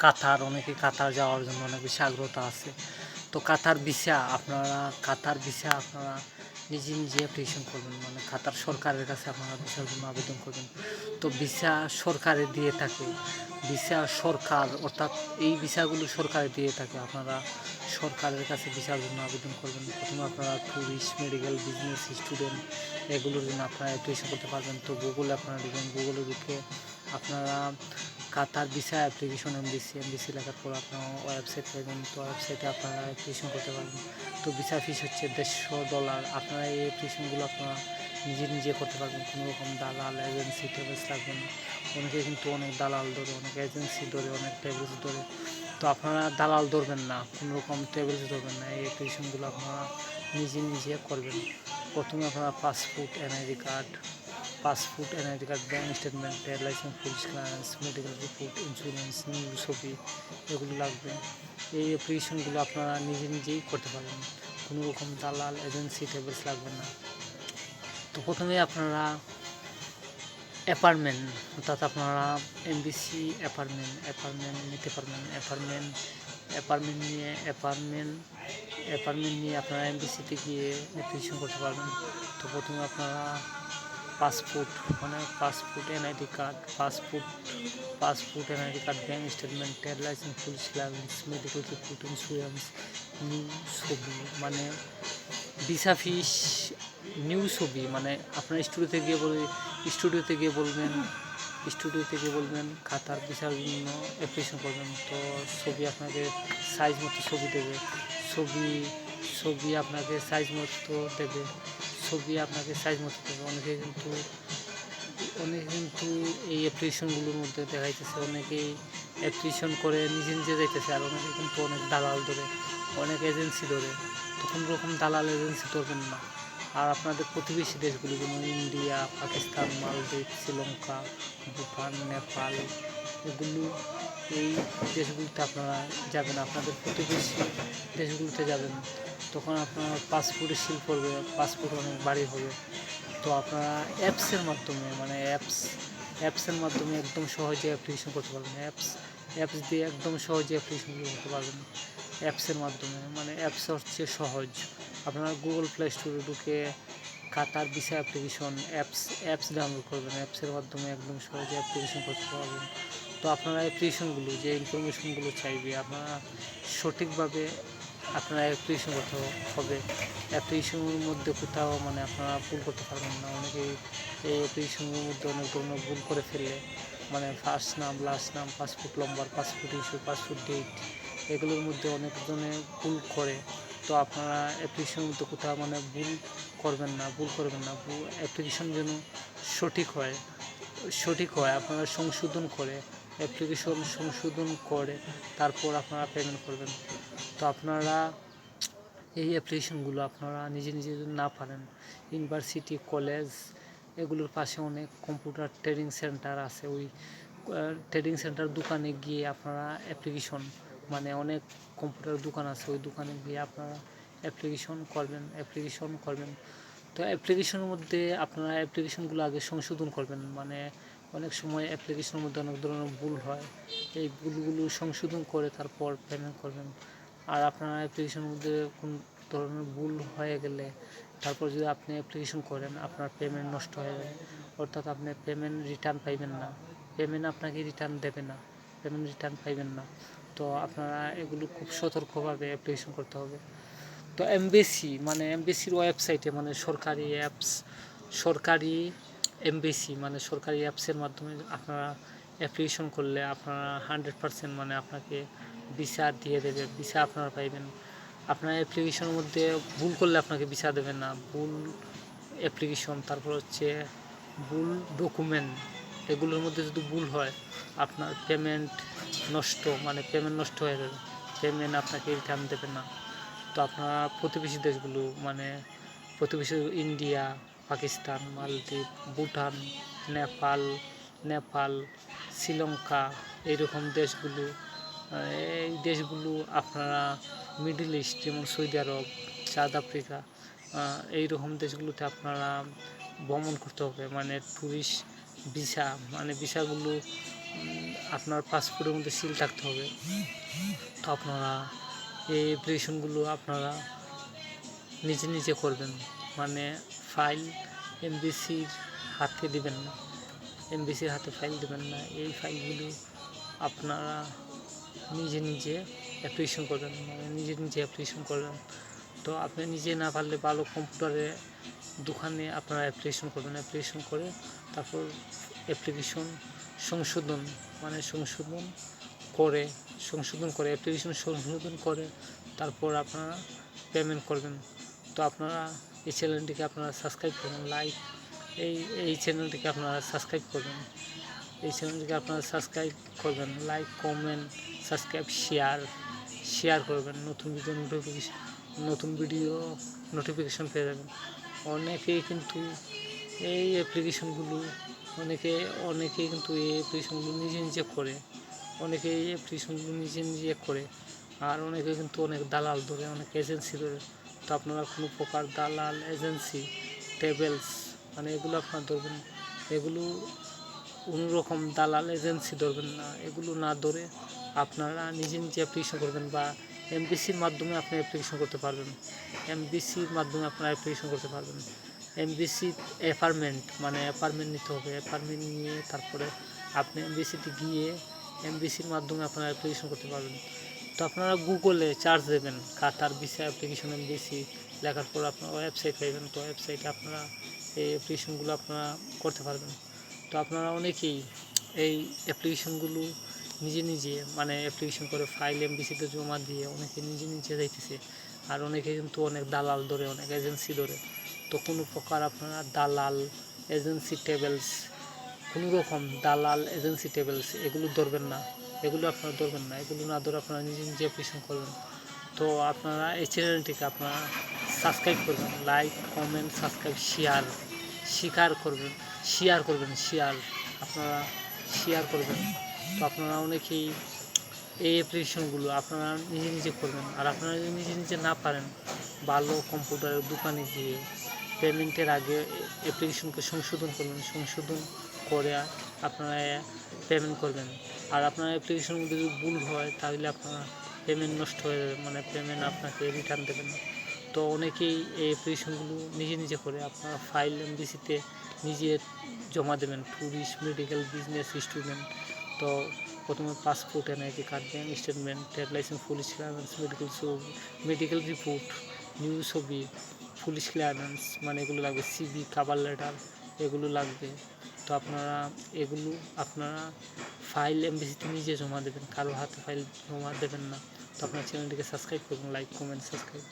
কাতার, অনেকে কাতার যাওয়ার জন্য অনেক বেশি আগ্রহতা আছে। তো কাতার ভিসা আপনারা নিজে অ্যাপ্লিকেশন করবেন, মানে কাতার সরকারের কাছে আপনারা ভিসার জন্য আবেদন করবেন। তো ভিসা সরকারে দিয়ে থাকে, ভিসা সরকার, অর্থাৎ এই ভিসাগুলো সরকারে দিয়ে থাকে। আপনারা সরকারের কাছে ভিসার জন্য আবেদন করবেন। প্রথমে আপনারা ট্যুরিস্ট, মেডিকেল, বিজনেস, স্টুডেন্ট এগুলোর জন্য আপনারা অ্যাপ্লিকেশন করতে পারবেন। তো গুগলে আপনারা লিখবেন, গুগলে ঢুকে আপনারা কাতার ভিসা অ্যাপ্লিকেশন এমবিসি লেখার পর আপনারা ওয়েবসাইট পাবেন। তো ওয়েবসাইটে আপনারা অ্যাপ্লিকেশন করতে পারবেন। তো ভিসা ফিস হচ্ছে $150। আপনারা এই অ্যাপ্লিকেশনগুলো আপনারা নিজে করতে পারবেন, কোনো রকম দালাল, এজেন্সি, ট্রাভেলস লাগবে না। অনেকে কিন্তু অনেক দালাল ধরে, অনেক এজেন্সি ধরে, অনেক ট্রাভেলস ধরে। তো আপনারা দালাল ধরবেন না, কোনো রকম ট্রাভেলস ধরবেন না, এই অ্যাপ্লিকেশনগুলো আপনারা নিজে করবেন। প্রথমে আপনারা passport, NID card, bank statement, trade licence, police clearance, medical report, insurance, new ছবি এগুলো লাগবে। এই অ্যাপ্লিকেশনগুলো আপনারা নিজেই করতে পারবেন, কোনো রকম দালাল, এজেন্সি, ট্রাভেলস লাগবে না। তো প্রথমে আপনারা অ্যাপার্টমেন্ট, অর্থাৎ আপনারা এমবিসি অ্যাপার্টমেন্ট নিতে পারবেন। অ্যাপার্টমেন্ট নিয়ে আপনারা এমবিসিতে গিয়ে অ্যাপ্লিকেশন করতে পারবেন। তো প্রথমে আপনারা passport, NID card, bank statement, trade licence, police clearance, medical report, insurance, new ছবি মানে ভিসা ফিস, নিউ ছবি মানে আপনার স্টুডিওতে গিয়ে বলবেন খাতার ভিসার জন্য অ্যাপ্লিকেশন করবেন। তো ছবি আপনাকে সাইজ মতো ছবি দেবে, আপনাকে সাইজ মতো দেবে, অনেকে কিন্তু এই অ্যাপ্লিকেশনগুলোর মধ্যে দেখাইতেছে অনেকেই অ্যাপ্লিকেশন করে নিজে যাইতেছে, আর অনেকে কিন্তু অনেক দালাল ধরে, অনেক এজেন্সি ধরে। তো কোনো রকম দালাল, এজেন্সি ধরবেন না। আর আপনাদের প্রতিবেশী দেশগুলি যেমন ইন্ডিয়া, পাকিস্তান, মালদ্বীপ, শ্রীলঙ্কা, ভুটান, নেপাল, এই দেশগুলিতে আপনারা যাবেন, আপনাদের প্রতিবেশী দেশগুলিতে যাবেন। তখন আপনার পাসপোর্টে সিল করবে, পাসপোর্ট অনেক বাড়ি হবে। তো আপনারা অ্যাপসের মাধ্যমে একদম সহজে অ্যাপ্লিকেশন করতে পারবেন। অ্যাপস দিয়ে একদম সহজে অ্যাপ্লিকেশন করতে পারবেন অ্যাপসের মাধ্যমে, মানে অ্যাপস হচ্ছে সহজ। আপনারা গুগল প্লে স্টোরে ঢুকে কাতার ভিসা অ্যাপ্লিকেশন অ্যাপস ডাউনলোড করবেন, অ্যাপসের মাধ্যমে একদম সহজে অ্যাপ্লিকেশন করতে পারবেন। তো আপনারা অ্যাপ্লিকেশনগুলো, যে ইনফরমেশনগুলো চাইবে, আপনারা সঠিকভাবে আপনারা অ্যাপ্লিকেশন করতে হবে। অ্যাপ্লিকেশনের মধ্যে কোথাও মানে আপনারা ভুল করতে পারবেন না। অনেকেই এই অ্যাপ্লিকেশনের মধ্যে অনেক ধরনের ভুল করে ফেলে, মানে ফার্স্ট নাম, লাস্ট নাম, পাসপোর্ট নম্বর, পাসপোর্ট ইস্যু, পাসপোর্ট ডেট এগুলোর মধ্যে অনেক ধরনের ভুল করে। তো আপনারা অ্যাপ্লিকেশনের মধ্যে কোথাও মানে ভুল করবেন না। অ্যাপ্লিকেশন যেন সঠিক হয় আপনারা অ্যাপ্লিকেশন সংশোধন করে তারপর আপনারা পেমেন্ট করবেন। তো আপনারা এই অ্যাপ্লিকেশনগুলো আপনারা নিজে যদি না পারেন, ইউনিভার্সিটি, কলেজ এগুলোর পাশে অনেক কম্পিউটার ট্রেনিং সেন্টার আছে। ওই ট্রেনিং সেন্টার দোকানে গিয়ে আপনারা অ্যাপ্লিকেশন, মানে অনেক কম্পিউটার দোকান আছে, ওই দোকানে গিয়ে আপনারা অ্যাপ্লিকেশন করবেন। তো অ্যাপ্লিকেশনের মধ্যে আপনারা অ্যাপ্লিকেশনগুলো আগে সংশোধন করবেন, মানে অনেক সময় অ্যাপ্লিকেশনের মধ্যে অনেক ধরনের ভুল হয়, এই ভুলগুলো সংশোধন করে তারপর পেমেন্ট করবেন। আর আপনার অ্যাপ্লিকেশনের মধ্যে কোন ধরনের ভুল হয়ে গেলে তারপর যদি আপনি অ্যাপ্লিকেশন করেন, আপনার পেমেন্ট নষ্ট হয়ে যায়, অর্থাৎ আপনি পেমেন্ট রিটার্ন পাইবেন না, আপনাকে রিটার্ন পাইবেন না। তো আপনারা এগুলো খুব সতর্কভাবে অ্যাপ্লিকেশন করতে হবে। তো এমবেসির ওয়েবসাইটে, মানে সরকারি এমবেসি মানে সরকারি অ্যাপসের মাধ্যমে আপনারা অ্যাপ্লিকেশন করলে আপনারা 100% মানে আপনাকে ভিসা দিয়ে দেবে, ভিসা আপনারা পাইবেন। আপনার অ্যাপ্লিকেশনের মধ্যে ভুল করলে আপনাকে ভিসা দেবে না, ভুল অ্যাপ্লিকেশন, তারপর হচ্ছে ভুল ডকুমেন্ট, এগুলোর মধ্যে যদি ভুল হয় আপনার পেমেন্ট নষ্ট হয়ে যাবে, পেমেন্ট আপনাকে রিটার্ন দেবে না। তো আপনারা প্রতিবেশী দেশগুলো, মানে ইন্ডিয়া, পাকিস্তান, মালদ্বীপ, ভুটান, নেপাল, শ্রীলঙ্কা এইরকম দেশগুলো আপনারা মিডল ইস্ট যেমন সৌদি আরব, সাউথ আফ্রিকা, এইরকম দেশগুলোতে আপনারা ভ্রমণ করতে হবে, মানে ট্যুরিস্ট ভিসা, মানে ভিসাগুলো আপনার পাসপোর্টের মধ্যে সিল থাকতে হবে। তো আপনারা এই অ্যাপ্লিকেশনগুলো আপনারা নিজে করবেন, মানে ফাইল এমবিসির হাতে দিবেন না, এমবিসির হাতে ফাইল দেবেন না। এই ফাইলগুলো আপনারা নিজে অ্যাপ্লিকেশন করবেন, মানে নিজে অ্যাপ্লিকেশন করবেন। তো আপনি নিজে না পারলে ভালো কম্পিউটারে দোকানে আপনারা অ্যাপ্লিকেশন করবেন, অ্যাপ্লিকেশন করে তারপর অ্যাপ্লিকেশন সংশোধন অ্যাপ্লিকেশন সংশোধন করে তারপর আপনারা পেমেন্ট করবেন। তো আপনারা এই চ্যানেলটিকে আপনারা সাবস্ক্রাইব করবেন, এই চ্যানেলটিকে আপনারা সাবস্ক্রাইব করবেন, লাইক, কমেন্ট, সাবস্ক্রাইব, শেয়ার করবেন। নতুন ভিডিও নোটিফিকেশন পেয়ে যাবেন। অনেকেই কিন্তু এই অ্যাপ্লিকেশনগুলো অনেকেই কিন্তু এই অ্যাপ্লিকেশনগুলো নিজে করে, আর অনেকে কিন্তু অনেক দালাল ধরে, অনেক এজেন্সি ধরে। তো আপনারা কোনো প্রকার দালাল, এজেন্সি, ট্রাভেলস মানে এগুলো আপনারা ধরবেন, এগুলো কোনো রকম দালাল এজেন্সি ধরবেন না। এগুলো না ধরে আপনারা নিজে অ্যাপ্লিকেশন করবেন, বা এমবিসির মাধ্যমে আপনি অ্যাপ্লিকেশন করতে পারবেন। এমবিসি অ্যাপার্টমেন্ট নিতে হবে। অ্যাপার্টমেন্ট নিয়ে তারপরে আপনি এমবিসিতে গিয়ে এমবিসির মাধ্যমে আপনারা অ্যাপ্লিকেশন করতে পারবেন। তো আপনারা গুগলে চার্জ দেবেন কাতার ভিসা অ্যাপ্লিকেশন এমবিসি, লেখার পর আপনারা ওয়েবসাইট পাইবেন। তো ওয়েবসাইটে আপনারা এই অ্যাপ্লিকেশনগুলো আপনারা করতে পারবেন। তো আপনারা অনেকেই এই অ্যাপ্লিকেশনগুলো নিজে অ্যাপ্লিকেশন করে ফাইল এমবিসিতে জমা দিয়ে অনেকে নিজে যাইতেছে, আর অনেকে কিন্তু অনেক দালাল ধরে, অনেক এজেন্সি ধরে। তো কোনো প্রকার আপনারা দালাল, এজেন্সি, ট্রাভেলস, কোনো রকম দালাল, এজেন্সি, ট্রাভেলস এগুলো ধরবেন না, এগুলো না ধরে আপনারা নিজে অ্যাপ্লিকেশন করবেন। তো আপনারা এই চ্যানেলটিকে আপনারা সাবস্ক্রাইব করবেন, লাইক, কমেন্ট, সাবস্ক্রাইব, আপনারা শেয়ার করবেন। তো আপনারা অনেকেই এই অ্যাপ্লিকেশনগুলো আপনারা নিজে করবেন। আর আপনারা যদি নিজে না পারেন, ভালো কম্পিউটারের দোকানে গিয়ে পেমেন্টের আগে অ্যাপ্লিকেশনকে সংশোধন করে আপনারা পেমেন্ট করবেন। আর আপনার অ্যাপ্লিকেশনের মধ্যে যদি ভুল হয় তাহলে আপনারা পেমেন্ট নষ্ট হয়ে যাবে, পেমেন্ট আপনাকে রিটার্ন দেবেন না। তো অনেকেই এই অ্যাপ্লিকেশনগুলো নিজে করে আপনারা ফাইল এমবিসিতে নিজে জমা দেবেন। Tourist, medical, business, student. তো প্রথমে passport, NID card, bank statement, trade licence, police clearance, medical report, new ছবি, পুলিশ ক্লিয়ারেন্স এগুলো লাগবে, সিবি, কভার লেটার এগুলো লাগবে। তো আপনারা ফাইল এমবিসিতে নিজে জমা দেবেন, কারো হাতে ফাইল জমা দেবেন না। তো আপনার চ্যানেলটিকে সাবস্ক্রাইব করুন, লাইক, কমেন্ট, সাবস্ক্রাইব।